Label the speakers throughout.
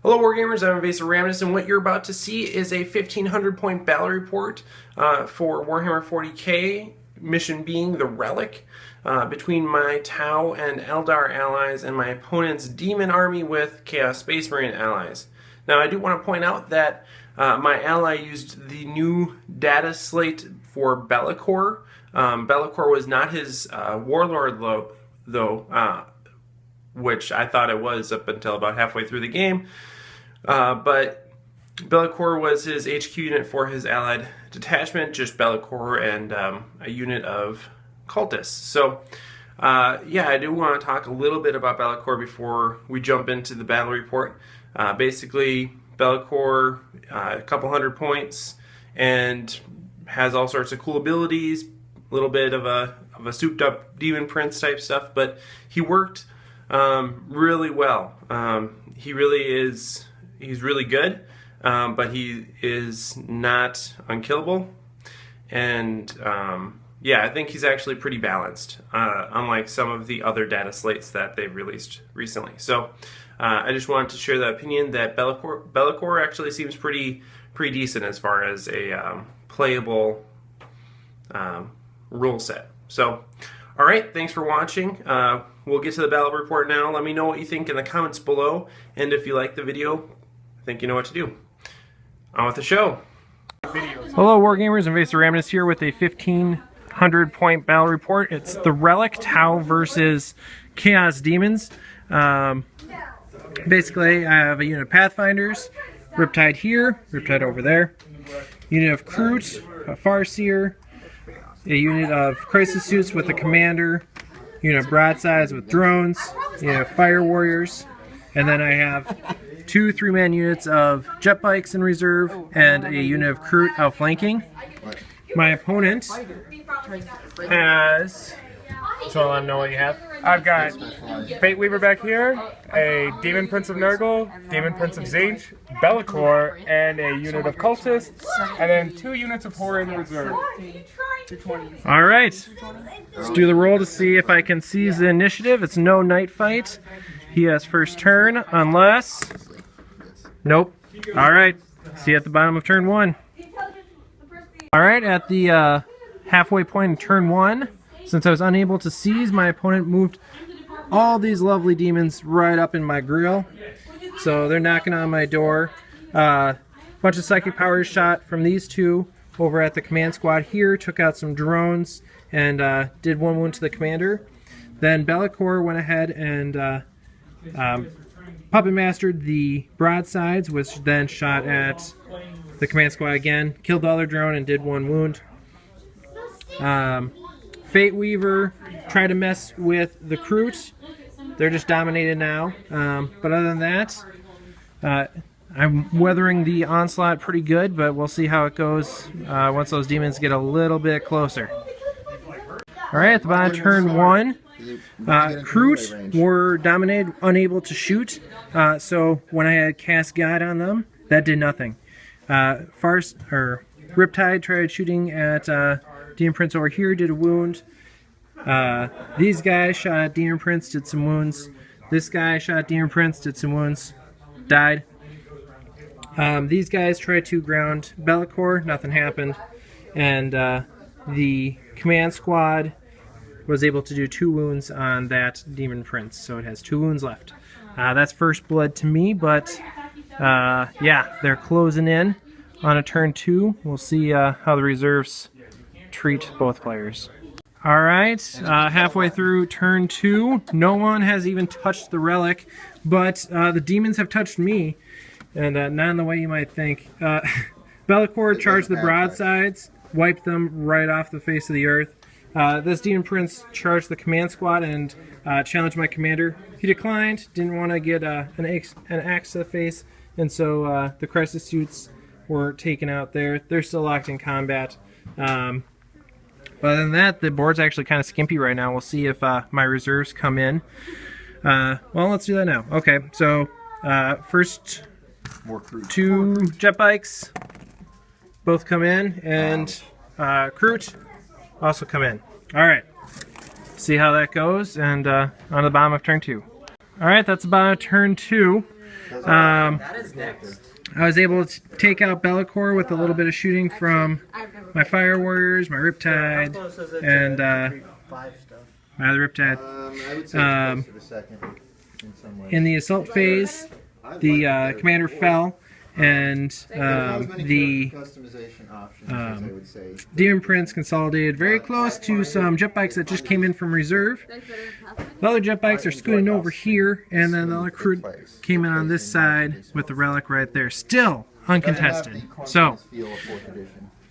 Speaker 1: Hello Wargamers, I'm Invasive Ramnus, and what you're about to see is a 1500 point battle report for Warhammer 40k, mission being the Relic, between my Tau and Eldar allies and my opponent's Demon army with Chaos Space Marine allies. Now I do want to point out that my ally used the new data slate for Bellicor. Bellicor was not his warlord though, which I thought it was up until about halfway through the game. But Bellicor was his HQ unit for his allied detachment, just Bellicor and a unit of cultists. So, yeah, I do want to talk a little bit about Bellicor before we jump into the battle report. Basically, Bellicor, a couple hundred points, and has all sorts of cool abilities, a little bit of a souped up Demon Prince type stuff, but he worked really well. He's really good, but he is not unkillable, and yeah, I think he's actually pretty balanced, unlike some of the other data slates that they've released recently. So I just wanted to share the opinion that Bellicor actually seems pretty decent as far as a playable rule set. So, all right, thanks for watching. We'll get to the battle report now. Let me know what you think in the comments below, and if you like the video, I think you know what to do. On with the show. Hello Wargamers, Invasive Ramnus here with a 1500 point battle report. It's the Relic, Tau versus Chaos Demons. Basically, I have a unit of Pathfinders, Riptide here, Riptide over there, unit of Kroot, a Farseer, a unit of Crisis Suits with a Commander, unit of Broadsides with drones, unit of Fire Warriors, and then I have two 3-man units of Jet Bikes in reserve and a unit of Kroot outflanking. My opponent has... So let them know what you have.
Speaker 2: I've got Fate Weaver back here, a Demon Prince of Nurgle, Demon Prince of Zage, Bellicor, and a unit of Cultists, and then 2 units of Horror in reserve.
Speaker 1: Alright, let's do the roll to see if I can seize the initiative. It's no night fight. He has first turn, unless... Nope. Alright, see you at the bottom of turn 1. Alright, at the halfway point in turn 1, since I was unable to seize, my opponent moved all these lovely demons right up in my grill. So they're knocking on my door. Bunch of psychic powers shot from these two over at the command squad here, took out some drones, and did 1 wound to the commander. Then Bellicor went ahead and puppet mastered the broadsides, which then shot at the command squad again, killed the other drone and did 1 wound. Fate Weaver tried to mess with the Kroot. They're just dominated now. But other than that, I'm weathering the onslaught pretty good, but we'll see how it goes once those demons get a little bit closer. Alright, at the bottom of turn 1, Kroot were dominated, unable to shoot, so when I had Cast God on them, that did nothing. Riptide tried shooting at Demon Prince over here, did a wound. These guys shot at Demon Prince, did some wounds. This guy shot at Demon Prince, did some wounds, died. These guys tried to ground Bellicor, nothing happened. And the command squad was able to do 2 wounds on that Demon Prince, so it has 2 wounds left. That's first blood to me, but yeah, they're closing in on a turn 2. We'll see how the reserves treat both players. Alright, halfway through turn 2, no one has even touched the Relic, but the demons have touched me, and not in the way you might think. Bellicor charged the broadsides, wiped them right off the face of the earth. This Demon Prince charged the command squad and challenged my commander. He declined, didn't want to get an axe to the face, and so the Crisis Suits were taken out there. They're still locked in combat. But other than that, the board's actually kind of skimpy right now. We'll see if my reserves come in. Well, let's do that now. Okay, so first 2 Jet Bikes both come in, and Kroot also come in. Alright, see how that goes, and on the bottom of turn 2. Alright, that's the bottom of turn 2. I was able to take out Be'lakor with a little bit of shooting from my Fire Warriors, my Riptide, and my other Riptide. In the assault phase, the commander fell, and the Demon Prince consolidated very close to some jet bikes that just came in from reserve. The other jet bikes are scooting over here, and then the other crew came in on this side with the Relic right there, still uncontested. So,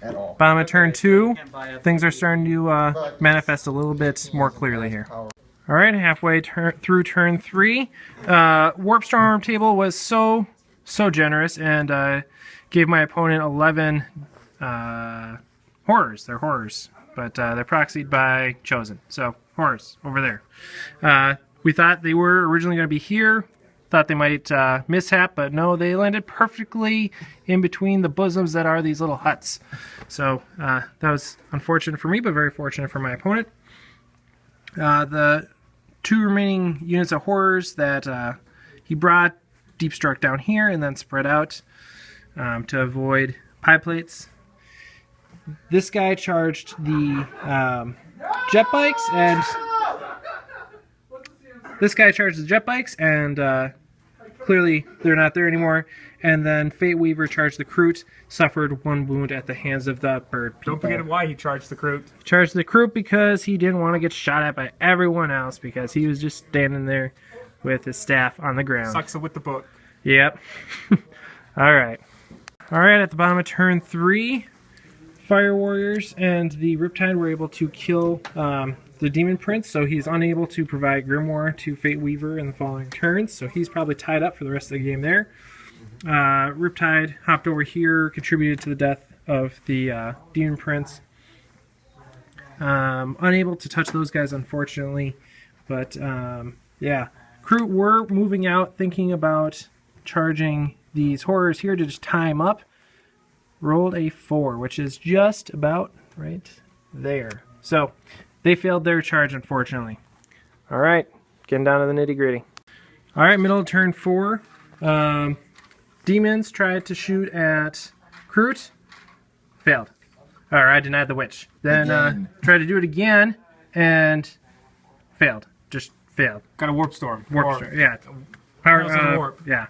Speaker 1: bottom of turn 2, things are starting to manifest a little bit more clearly here. Alright, halfway through turn 3. Warp Storm table was so generous and gave my opponent 11 horrors. They're horrors, but they're proxied by Chosen. So, horrors over there. We thought they were originally going to be here. Thought they might mishap, but no, they landed perfectly in between the bosoms that are these little huts. So, that was unfortunate for me, but very fortunate for my opponent. The 2 remaining units of horrors that he brought deep struck down here and then spread out to avoid pie plates. This guy charged the jet bikes, and clearly they're not there anymore. And then Fate Weaver charged the Kroot, suffered 1 wound at the hands of the bird people.
Speaker 2: Don't forget why he charged the Kroot.
Speaker 1: He charged the Kroot because he didn't want to get shot at by everyone else, because he was just standing there with his staff on the ground.
Speaker 2: Sucks it with the book.
Speaker 1: Yep. Alright. Alright, at the bottom of turn 3, Fire Warriors and the Riptide were able to kill the Demon Prince, so he's unable to provide Grimoire to Fate Weaver in the following turns, so he's probably tied up for the rest of the game there. Riptide hopped over here, contributed to the death of the Demon Prince. Unable to touch those guys, unfortunately, but yeah. Crew were moving out, thinking about charging these horrors here to just tie them up. Rolled a 4, which is just about right there. So, they failed their charge, unfortunately. Alright, getting down to the nitty-gritty. Alright, middle of turn 4. Demons tried to shoot at Kroot. Failed. Or I denied the witch. Then tried to do it again, and failed. Just failed.
Speaker 2: Got a Warp Storm.
Speaker 1: Warp Storm, yeah. Power,
Speaker 2: warp.
Speaker 1: Yeah.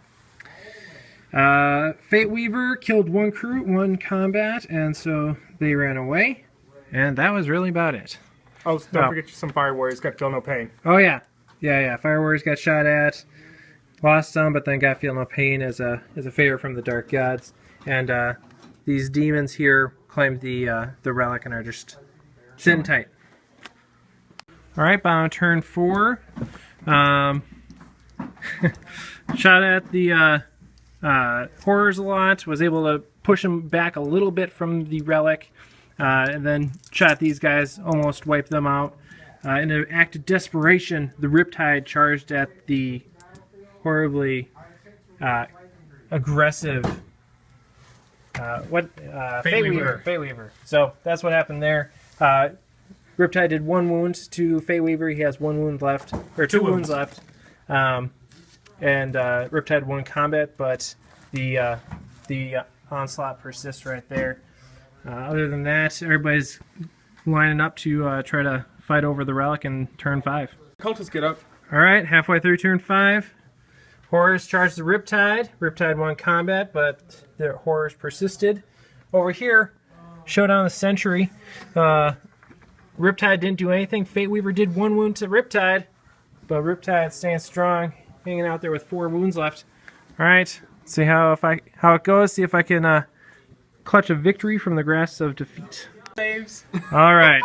Speaker 1: Fate Weaver killed 1 Kroot, 1 combat, and so they ran away. And that was really about it.
Speaker 2: Oh, don't forget some Fire Warriors got Feel No Pain.
Speaker 1: Oh, yeah. Yeah. Fire Warriors got shot at. Lost some, but then got Feel No Pain as a favor from the Dark Gods. And these demons here claimed the Relic and are just sitting tight. Alright, bottom of turn 4. Shot at the horrors a lot, was able to push them back a little bit from the Relic, and then shot these guys, almost wiped them out. In an act of desperation, the Riptide charged at the horribly aggressive Fate Weaver. So that's what happened there. Riptide did 1 wound to Fate Weaver. He has 1 wound left, or 2 wounds left. And Riptide won combat, but the onslaught persists right there. Other than that, everybody's lining up to try to fight over the Relic in turn 5.
Speaker 2: Cultists get up.
Speaker 1: Alright, halfway through turn 5. Horrors charged the Riptide. Riptide won combat, but the horrors persisted. Over here, Showdown of the Century. Riptide didn't do anything. Fate Weaver did 1 wound to Riptide, but Riptide staying strong, hanging out there with 4 wounds left. Alright, see how it goes. See if I can clutch a victory from the grasp of defeat.
Speaker 2: Saves.
Speaker 1: Alright.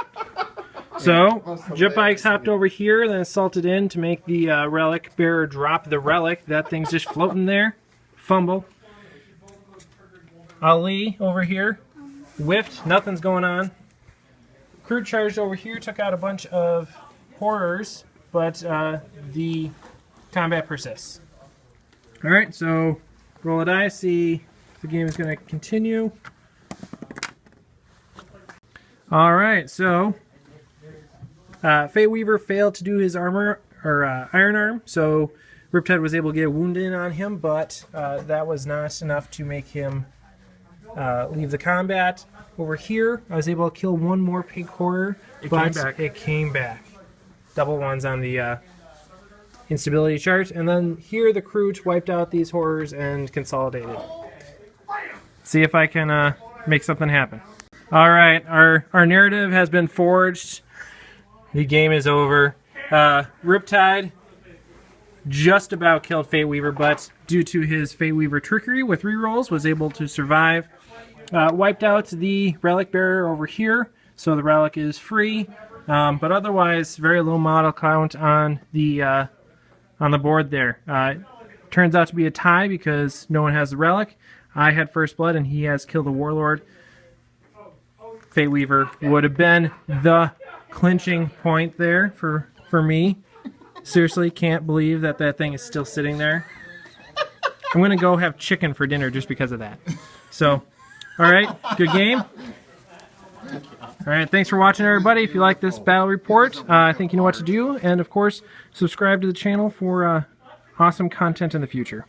Speaker 1: So, jet bikes hopped over here, then assaulted in to make the Relic bearer drop the Relic. That thing's just floating there. Fumble. Ali over here. Whiffed. Nothing's going on. Crew charged over here, took out a bunch of horrors, but the combat persists. Alright, so roll a die, see if the game is going to continue. Alright, so Fate Weaver failed to do his armor, or Iron Arm, so Riptide was able to get a wound in on him, but that was not enough to make him leave the combat. Over here, I was able to kill one more pig horror, but it came back. Double ones on the instability chart. And then here, the Kroot wiped out these horrors and consolidated. See if I can make something happen. All right, our narrative has been forged. The game is over. Riptide just about killed Fate Weaver, but due to his Fate Weaver trickery with rerolls, was able to survive. Wiped out the Relic Bearer over here, so the Relic is free. But otherwise, very low model count on the board there. Turns out to be a tie because no one has the Relic. I had first blood, and he has killed the Warlord. Fate Weaver would have been the clinching point there for me. Seriously, can't believe that thing is still sitting there. I'm going to go have chicken for dinner just because of that. So, all right, good game. All right, thanks for watching, everybody. If you like this battle report, I think you know what to do. And, of course, subscribe to the channel for awesome content in the future.